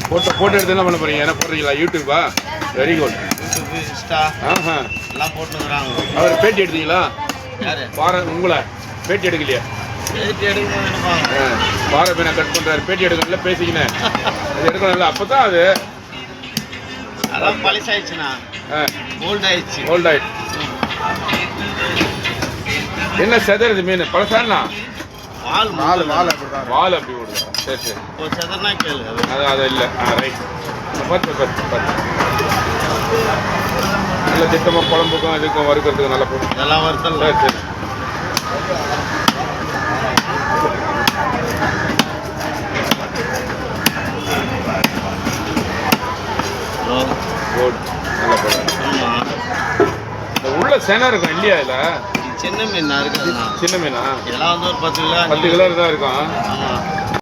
Photo எடுத்து என்ன பண்ண போறீங்க? என்ன போடுறீங்களா? யூடியூபா? Very good. யூடியூப், இன்ஸ்டா எல்லாம் போட்டுக்கிறாங்க. அவர் பேட்டி எடுத்தீங்களா? யாரு? உங்களை பேட்டி எடுக்கலையா? பேட்டி எடுக்கணும். பாறை மீனை கட் பண்றாரு, பேட்டி எடுக்கணும்ல, பேசிக்கினேன் அது எடுக்கணும்ல. அப்பதான் அது அதான் பழசாயிடுச்சுண்ணா. ஓல்ட் ஆயிடுச்சு. என்ன செதறது மீன்? பழசானா வால் அப்படி விடுதா? சரி சரி. செதறனா கேளு. அது இல்லை. ரைட். பார்த்து நல்ல திட்டமாக குழம்புக்கும் இதுக்கும் வறுக்கிறதுக்கும் நல்லா போட்டு இதெல்லாம் வறுத்தல். சரி சரி. குட். நல்லா போடுறேன். இந்த உள்ள சேனா இருக்கும் இல்லையா? இதில் சின்ன மீன் இருக்குதுண்ணா. சின்ன மீனா? இதெல்லாம் வந்து ஒரு 10 கிலோ தான் இருக்கும்.